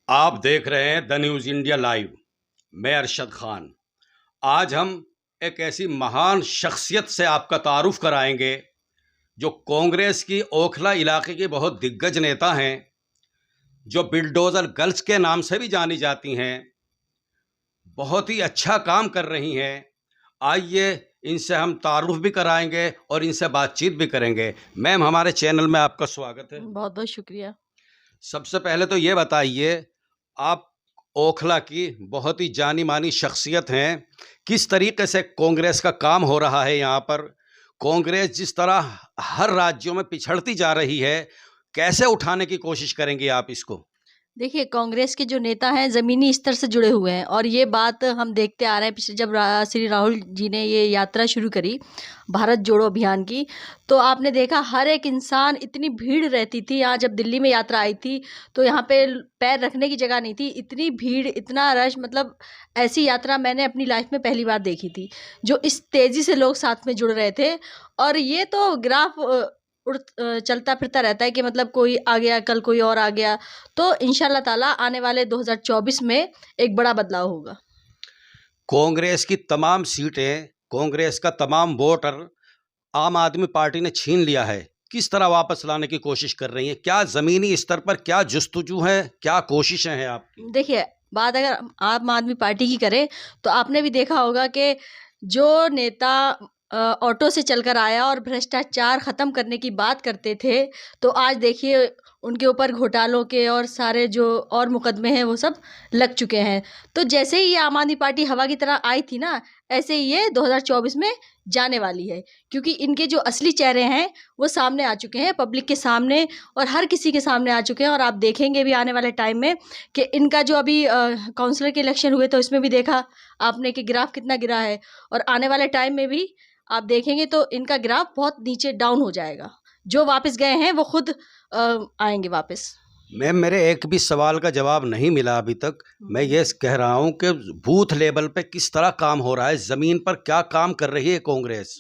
आप देख रहे हैं द न्यूज़ इंडिया लाइव। मैं अरशद खान। आज हम एक ऐसी महान शख्सियत से आपका तारुफ कराएंगे जो कांग्रेस की ओखला इलाके की बहुत दिग्गज नेता हैं, जो बिल्डोज़र गर्ल्स के नाम से भी जानी जाती हैं। बहुत ही अच्छा काम कर रही हैं। आइए इनसे हम तारुफ भी कराएंगे और इनसे बातचीत भी करेंगे। मैम, हमारे चैनल में आपका स्वागत है। बहुत बहुत शुक्रिया। सबसे पहले तो ये बताइए, आप ओखला की बहुत ही जानी मानी शख्सियत हैं। किस तरीके से कांग्रेस का काम हो रहा है यहाँ पर? कांग्रेस जिस तरह हर राज्यों में पिछड़ती जा रही है, कैसे उठाने की कोशिश करेंगे आप इसको? देखिए, कांग्रेस के जो नेता हैं ज़मीनी स्तर से जुड़े हुए हैं और ये बात हम देखते आ रहे हैं। पिछले जब श्री राहुल जी ने ये यात्रा शुरू करी भारत जोड़ो अभियान की, तो आपने देखा हर एक इंसान, इतनी भीड़ रहती थी। यहाँ जब दिल्ली में यात्रा आई थी तो यहाँ पे पैर रखने की जगह नहीं थी, इतनी भीड़, इतना रश। मतलब ऐसी यात्रा मैंने अपनी लाइफ में पहली बार देखी थी, जो इस तेज़ी से लोग साथ में जुड़ रहे थे। और ये तो ग्राफ चलता फिरता रहता है कि मतलब कोई आ गया, कल कोई और आ गया। तो इंशाल्लाह ताला आने वाले 2024 में एक बड़ा बदलाव होगा। कांग्रेस की तमाम सीटें, कांग्रेस का तमाम वोटर आम आदमी पार्टी ने छीन लिया है। किस तरह वापस लाने की कोशिश कर रही है? क्या ज़मीनी स्तर पर क्या जुस्तजू है, क्या कोशिशें हैं आपकी? देखिए, बात अगर आम आदमी पार्टी की करें तो आपने भी देखा होगा कि जो नेता ऑटो से चलकर आया और भ्रष्टाचार ख़त्म करने की बात करते थे, तो आज देखिए उनके ऊपर घोटालों के और सारे जो और मुकदमे हैं वो सब लग चुके हैं। तो जैसे ही ये आम आदमी पार्टी हवा की तरह आई थी ना, ऐसे ही ये 2024 में जाने वाली है। क्योंकि इनके जो असली चेहरे हैं वो सामने आ चुके हैं, पब्लिक के सामने और हर किसी के सामने आ चुके हैं। और आप देखेंगे भी आने वाले टाइम में कि इनका जो अभी काउंसलर के इलेक्शन हुए तो इसमें भी देखा आपने कि ग्राफ कितना गिरा है। और आने वाले टाइम में भी आप देखेंगे तो इनका ग्राफ बहुत नीचे डाउन हो जाएगा। जो वापस गए हैं वो खुद आएंगे वापस। मैम, मेरे एक भी सवाल का जवाब नहीं मिला अभी तक। मैं ये कह रहा हूँ कि बूथ लेवल पे किस तरह काम हो रहा है, ज़मीन पर क्या काम कर रही है कांग्रेस?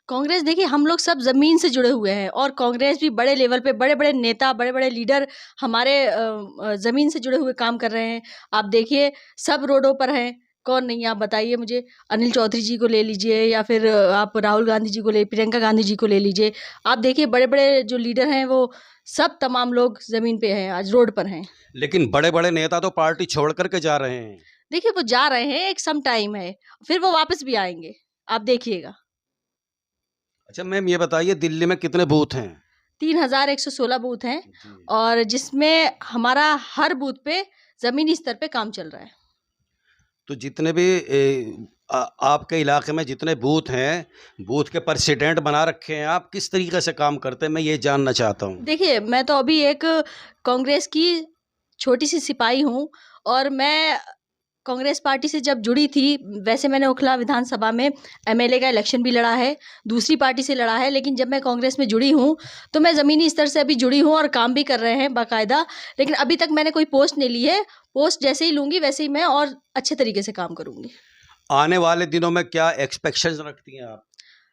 कांग्रेस, देखिए हम लोग सब ज़मीन से जुड़े हुए हैं और कांग्रेस भी बड़े लेवल पे बड़े बड़े नेता, बड़े बड़े लीडर हमारे ज़मीन से जुड़े हुए काम कर रहे हैं। आप देखिए सब रोडों पर हैं। कौन नहीं है आप बताइए मुझे। अनिल चौधरी जी को ले लीजिए या फिर आप राहुल गांधी जी को प्रियंका गांधी जी को ले लीजिए। आप देखिए बड़े बड़े जो लीडर हैं वो सब तमाम लोग ज़मीन पे हैं, आज रोड पर हैं। लेकिन बड़े बड़े नेता तो पार्टी छोड़ करके जा रहे हैं। देखिए वो जा रहे हैं, एक सम टाइम है, फिर वो वापस भी आएंगे, आप देखिएगा। अच्छा मैम, ये बताइए दिल्ली में कितने बूथ हैं? 3116 बूथ हैं जी। और जिसमें हमारा हर बूथ पे ज़मीनी स्तर पे काम चल रहा है। तो जितने भी आपके इलाके में जितने बूथ हैं, बूथ के प्रेसिडेंट बना रखे हैं आप, किस तरीके से काम करते हैं, मैं ये जानना चाहता हूँ। देखिए, मैं तो अभी एक कांग्रेस की छोटी-सी सिपाही हूँ और मैं कांग्रेस पार्टी से जब जुड़ी थी, वैसे मैंने ओखला विधानसभा में एमएलए का इलेक्शन भी लड़ा है, दूसरी पार्टी से लड़ा है। लेकिन जब मैं कांग्रेस में जुड़ी हूँ, तो मैं ज़मीनी स्तर से अभी जुड़ी हूँ और काम भी कर रहे हैं बाकायदा। लेकिन अभी तक मैंने कोई पोस्ट नहीं ली है। पोस्ट जैसे ही लूँगी वैसे ही मैं और अच्छे तरीके से काम करूँगी। आने वाले दिनों में क्या एक्सपेक्टेशंस रखती हैं आप?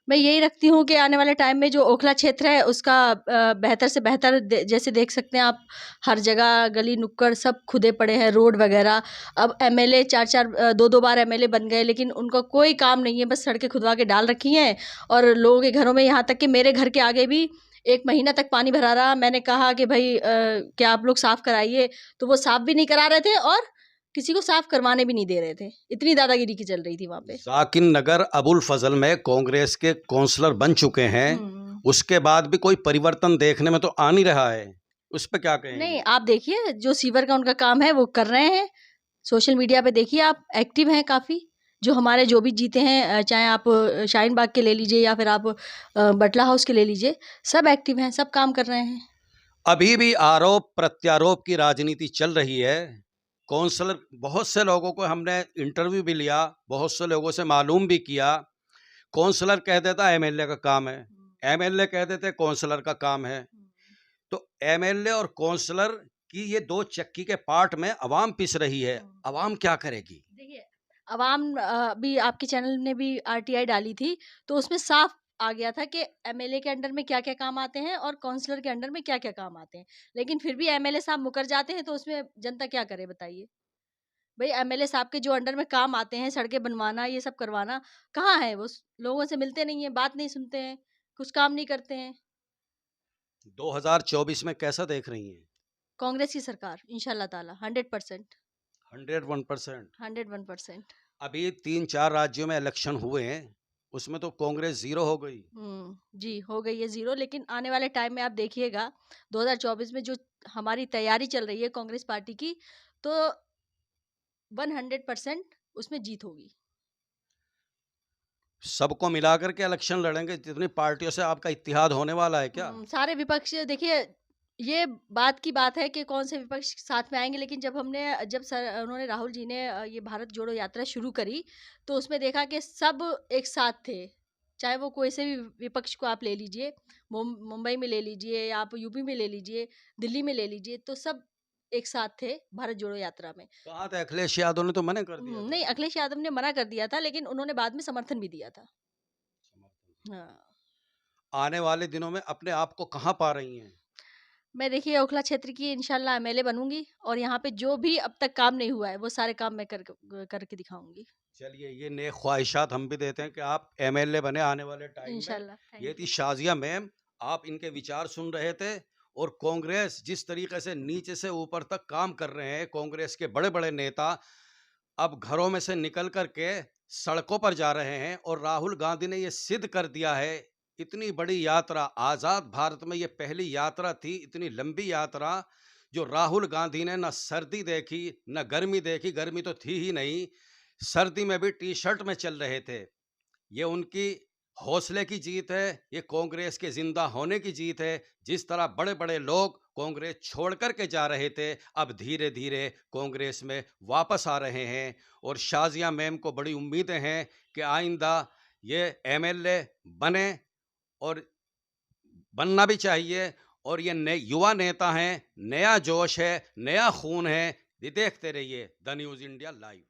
मैं यही रखती हूँ कि आने वाले टाइम में जो ओखला क्षेत्र है उसका बेहतर से बेहतर जैसे देख सकते हैं आप, हर जगह गली नुक्कड़ सब खुदे पड़े हैं, रोड वगैरह। अब एमएलए 4-4 2-2 बार एमएलए बन गए लेकिन उनका कोई काम नहीं है, बस सड़कें खुदवा के डाल रखी हैं। और लोगों के घरों में, यहाँ तक कि मेरे घर के आगे भी 1 महीना तक पानी भरा रहा। मैंने कहा कि भाई क्या आप लोग साफ़ कराइए, तो वो साफ़ भी नहीं करा रहे थे और किसी को साफ़ करवाने भी नहीं दे रहे थे। इतनी दादागिरी की चल रही थी वहाँ पे। साकिन नगर अबुल फजल में कांग्रेस के काउंसलर बन चुके हैं, उसके बाद भी कोई परिवर्तन देखने में तो आ नहीं रहा है। उस पे क्या कहेंगे? नहीं, आप देखिए जो सीवर का उनका काम है वो कर रहे हैं। सोशल मीडिया पे देखिए आप, एक्टिव हैं काफ़ी। जो हमारे जो भी जीते हैं, चाहे आप शाहीन बाग के ले लीजिए या फिर आप बटला हाउस के ले लीजिए, सब एक्टिव हैं, सब काम कर रहे हैं। अभी भी आरोप प्रत्यारोप की राजनीति चल रही है। काउंसलर, बहुत से लोगों को हमने इंटरव्यू भी लिया, बहुत से लोगों से मालूम भी किया। काउंसलर कह देता एमएलए का काम है, एमएलए कह देते काउंसलर का काम है। तो एमएलए और काउंसलर की ये दो चक्की के पार्ट में अवाम पिस रही है। अवाम क्या करेगी? देखिए, अवाम अभी आपके चैनल ने भी आरटीआई डाली थी, तो उसमें साफ आ गया था कि एमएलए के अंडर में क्या-क्या काम आते हैं और काउंसलर के अंडर में क्या-क्या काम आते हैं। लेकिन फिर भी एमएलए साहब मुकर जाते हैं तो उसमें जनता क्या करे बताइए? भई एमएलए साहब के जो अंडर में काम आते हैं, सड़कें बनवाना, ये सब करवाना, कहाँ है वो? लोगों से मिलते नहीं हैं, बात नहीं सुनते हैं, कुछ काम नहीं करते हैं। 2024 में कैसा देख रही हैं? कांग्रेस की सरकार इंशाल्लाह ताला 100% 101%। 101%। अभी 3-4 राज्यों में इलेक्शन हुए हैं, उसमें तो कांग्रेस ज़ीरो हो गई। जी, हो गई है ज़ीरो, लेकिन आने वाले टाइम में आप देखिएगा 2024 में जो हमारी तैयारी चल रही है कांग्रेस पार्टी की, तो 100% उसमें जीत होगी। सबको मिलाकर के इलेक्शन लड़ेंगे, जितनी पार्टियों से आपका इत्तेहाद होने वाला है क्या? सारे विपक्ष देखिए, ये बात की बात है कि कौन से विपक्ष साथ में आएँगे, लेकिन जब उन्होंने राहुल जी ने ये भारत जोड़ो यात्रा शुरू करी, तो उसमें देखा कि सब एक साथ थे। चाहे वो कोई से भी विपक्ष को आप ले लीजिए, मुंबई में ले लीजिए, आप यूपी में ले लीजिए, दिल्ली में ले लीजिए, तो सब एक साथ थे भारत जोड़ो यात्रा में। कहा था अखिलेश यादव ने तो मना कर दिया नहीं, था। अखिलेश यादव ने मना कर दिया था, लेकिन उन्होंने बाद में समर्थन भी दिया था। हाँ। आने वाले दिनों में अपने आप को कहाँ पा रही हैं? मैं देखिए ओखला क्षेत्र की इंशाल्लाह एमएलए बनूँगी और यहाँ पे जो भी अब तक काम नहीं हुआ है, वो सारे काम मैं करके दिखाऊँगी। चलिए, ये नेक ख्वाहिशात हम भी देते हैं कि आप एमएलए बने आने वाले टाइम में। इंशाल्लाह, ये थैंक थी यू। शाज़िया मैम, आप इनके विचार सुन रहे थे और कांग्रेस जिस तरीके से नीचे से ऊपर तक काम कर रहे हैं, कांग्रेस के बड़े-बड़े नेता अब घरों में से निकल कर के सड़कों पर जा रहे हैं और राहुल गांधी ने ये सिद्ध कर दिया है। इतनी बड़ी यात्रा, आज़ाद भारत में ये पहली यात्रा थी, इतनी लंबी यात्रा जो राहुल गांधी ने न सर्दी देखी, न गर्मी देखी, गर्मी तो थी ही नहीं, सर्दी में भी टी-शर्ट में चल रहे थे। ये उनकी हौसले की जीत है, ये कांग्रेस के जिंदा होने की जीत है। जिस तरह बड़े-बड़े लोग कांग्रेस छोड़ कर के जा रहे थे, अब धीरे-धीरे कांग्रेस में वापस आ रहे हैं और शाज़िया मैम को बड़ी उम्मीदें हैं कि आइंदा ये एमएलए बने और बनना भी चाहिए और ये नए युवा नेता हैं, नया जोश है, नया खून है। ये देखते रहिए द न्यूज़ इंडिया लाइव।